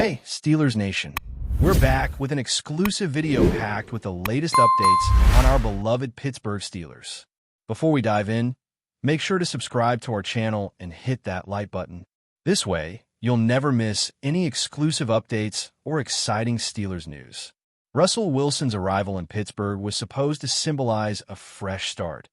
Hey, Steelers Nation. We're back with an exclusive video packed with the latest updates on our beloved Pittsburgh Steelers. Before we dive in, make sure to subscribe to our channel and hit that like button. This way, you'll never miss any exclusive updates or exciting Steelers news. Russell Wilson's arrival in Pittsburgh was supposed to symbolize a fresh start,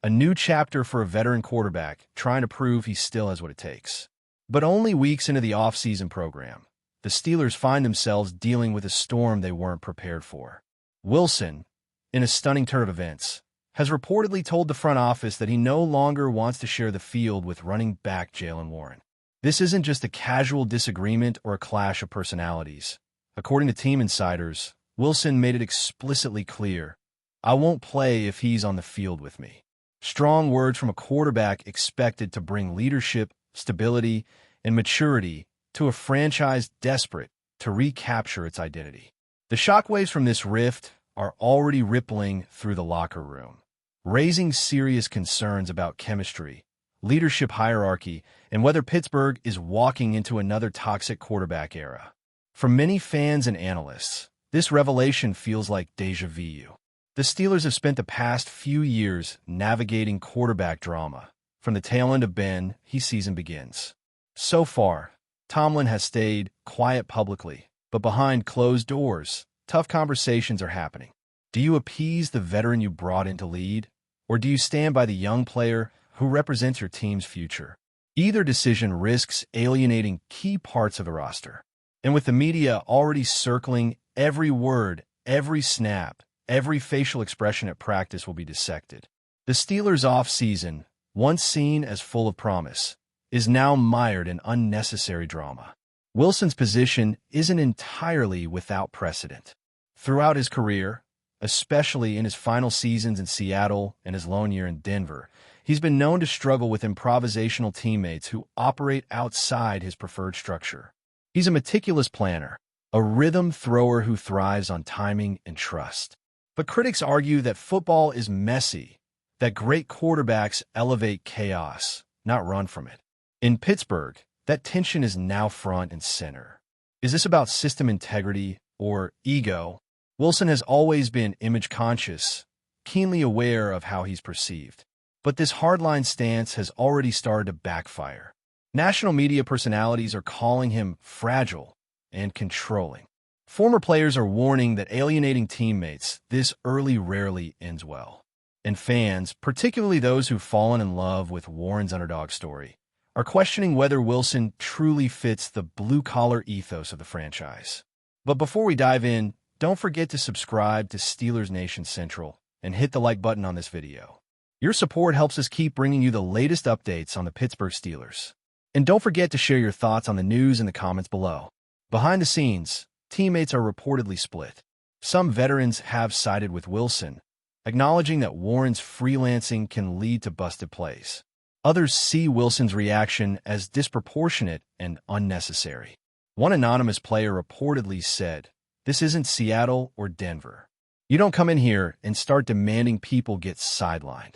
a new chapter for a veteran quarterback trying to prove he still has what it takes. But only weeks into the offseason program, the Steelers find themselves dealing with a storm they weren't prepared for. Wilson, in a stunning turn of events, has reportedly told the front office that he no longer wants to share the field with running back Jaylen Warren. This isn't just a casual disagreement or a clash of personalities. According to team insiders, Wilson made it explicitly clear, "I won't play if he's on the field with me." Strong words from a quarterback expected to bring leadership, stability, and maturity to a franchise desperate to recapture its identity. The shockwaves from this rift are already rippling through the locker room, raising serious concerns about chemistry, leadership hierarchy, and whether Pittsburgh is walking into another toxic quarterback era. For many fans and analysts, this revelation feels like déjà vu. The Steelers have spent the past few years navigating quarterback drama. From the tail end of Ben, season begins. So far, Tomlin has stayed quiet publicly, but behind closed doors, tough conversations are happening. Do you appease the veteran you brought in to lead, or do you stand by the young player who represents your team's future? Either decision risks alienating key parts of the roster. And with the media already circling every word, every snap, every facial expression at practice will be dissected. The Steelers' offseason, once seen as full of promise, is now mired in unnecessary drama. Wilson's position isn't entirely without precedent. Throughout his career, especially in his final seasons in Seattle and his lone year in Denver, he's been known to struggle with improvisational teammates who operate outside his preferred structure. He's a meticulous planner, a rhythm thrower who thrives on timing and trust. But critics argue that football is messy, that great quarterbacks elevate chaos, not run from it. In Pittsburgh, that tension is now front and center. Is this about system integrity or ego? Wilson has always been image-conscious, keenly aware of how he's perceived. But this hardline stance has already started to backfire. National media personalities are calling him fragile and controlling. Former players are warning that alienating teammates this early rarely ends well. And fans, particularly those who've fallen in love with Warren's underdog story, are questioning whether Wilson truly fits the blue-collar ethos of the franchise. But before we dive in, don't forget to subscribe to Steelers Nation Central and hit the like button on this video. Your support helps us keep bringing you the latest updates on the Pittsburgh Steelers. And don't forget to share your thoughts on the news in the comments below. Behind the scenes, teammates are reportedly split. Some veterans have sided with Wilson, acknowledging that Warren's freelancing can lead to busted plays. Others see Wilson's reaction as disproportionate and unnecessary. One anonymous player reportedly said, "This isn't Seattle or Denver. You don't come in here and start demanding people get sidelined."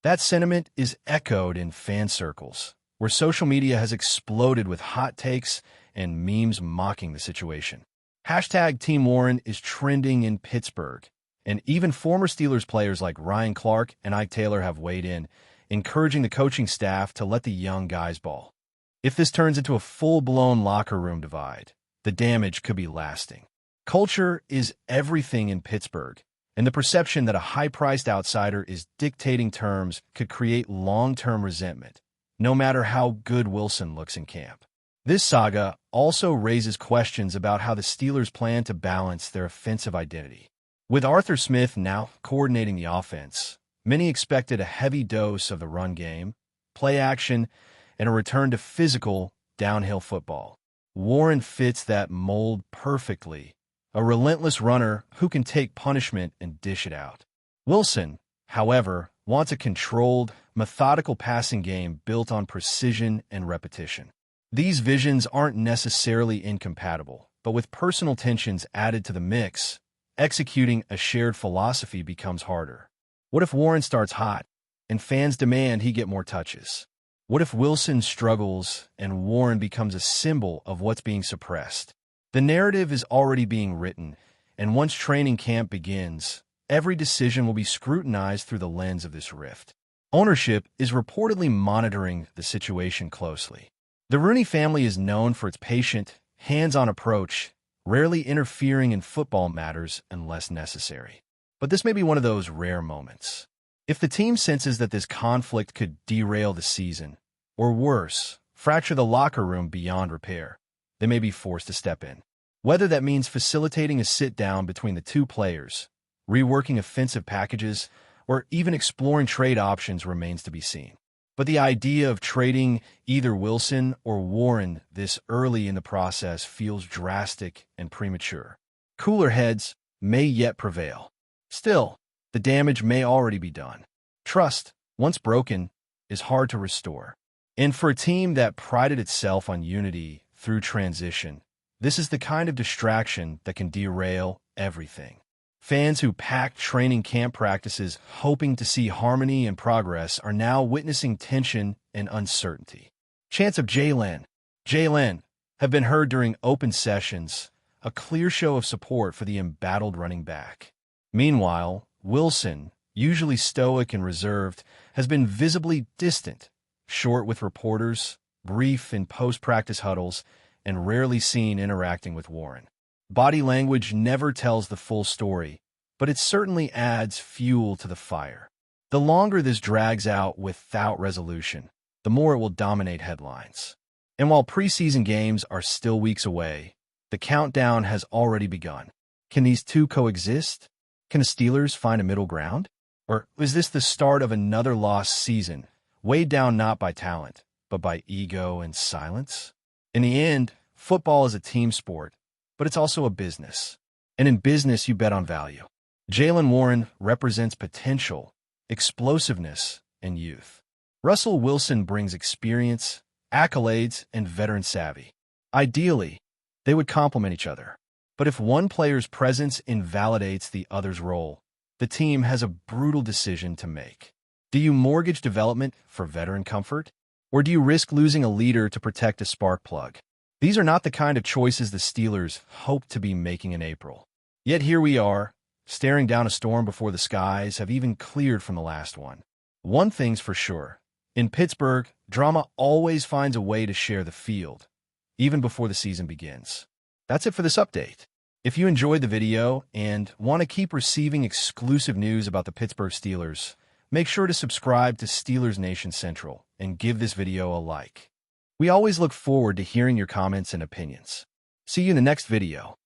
That sentiment is echoed in fan circles, where social media has exploded with hot takes and memes mocking the situation. Hashtag Team Warren is trending in Pittsburgh, and even former Steelers players like Ryan Clark and Ike Taylor have weighed in, encouraging the coaching staff to let the young guys ball. If this turns into a full-blown locker room divide, the damage could be lasting. Culture is everything in Pittsburgh, and the perception that a high-priced outsider is dictating terms could create long-term resentment, no matter how good Wilson looks in camp. This saga also raises questions about how the Steelers plan to balance their offensive identity. With Arthur Smith now coordinating the offense, many expected a heavy dose of the run game, play action, and a return to physical, downhill football. Warren fits that mold perfectly, a relentless runner who can take punishment and dish it out. Wilson, however, wants a controlled, methodical passing game built on precision and repetition. These visions aren't necessarily incompatible, but with personal tensions added to the mix, executing a shared philosophy becomes harder. What if Warren starts hot, and fans demand he get more touches? What if Wilson struggles and Warren becomes a symbol of what's being suppressed? The narrative is already being written, and once training camp begins, every decision will be scrutinized through the lens of this rift. Ownership is reportedly monitoring the situation closely. The Rooney family is known for its patient, hands-on approach, rarely interfering in football matters unless necessary. But this may be one of those rare moments. If the team senses that this conflict could derail the season, or worse, fracture the locker room beyond repair, they may be forced to step in. Whether that means facilitating a sit-down between the two players, reworking offensive packages, or even exploring trade options remains to be seen. But the idea of trading either Wilson or Warren this early in the process feels drastic and premature. Cooler heads may yet prevail. Still, the damage may already be done. Trust, once broken, is hard to restore. And for a team that prided itself on unity through transition, this is the kind of distraction that can derail everything. Fans who packed training camp practices hoping to see harmony and progress are now witnessing tension and uncertainty. Chants of Jaylen have been heard during open sessions, a clear show of support for the embattled running back. Meanwhile, Wilson, usually stoic and reserved, has been visibly distant, short with reporters, brief in post-practice huddles, and rarely seen interacting with Warren. Body language never tells the full story, but it certainly adds fuel to the fire. The longer this drags out without resolution, the more it will dominate headlines. And while preseason games are still weeks away, the countdown has already begun. Can these two coexist? Can the Steelers find a middle ground? Or is this the start of another lost season, weighed down not by talent, but by ego and silence? In the end, football is a team sport, but it's also a business. And in business, you bet on value. Jaylen Warren represents potential, explosiveness, and youth. Russell Wilson brings experience, accolades, and veteran savvy. Ideally, they would complement each other. But if one player's presence invalidates the other's role, the team has a brutal decision to make. Do you mortgage development for veteran comfort? Or do you risk losing a leader to protect a spark plug? These are not the kind of choices the Steelers hoped to be making in April. Yet here we are, staring down a storm before the skies have even cleared from the last one. One thing's for sure. In Pittsburgh, drama always finds a way to share the field, even before the season begins. That's it for this update. If you enjoyed the video and want to keep receiving exclusive news about the Pittsburgh Steelers, make sure to subscribe to Steelers Nation Central and give this video a like. We always look forward to hearing your comments and opinions. See you in the next video.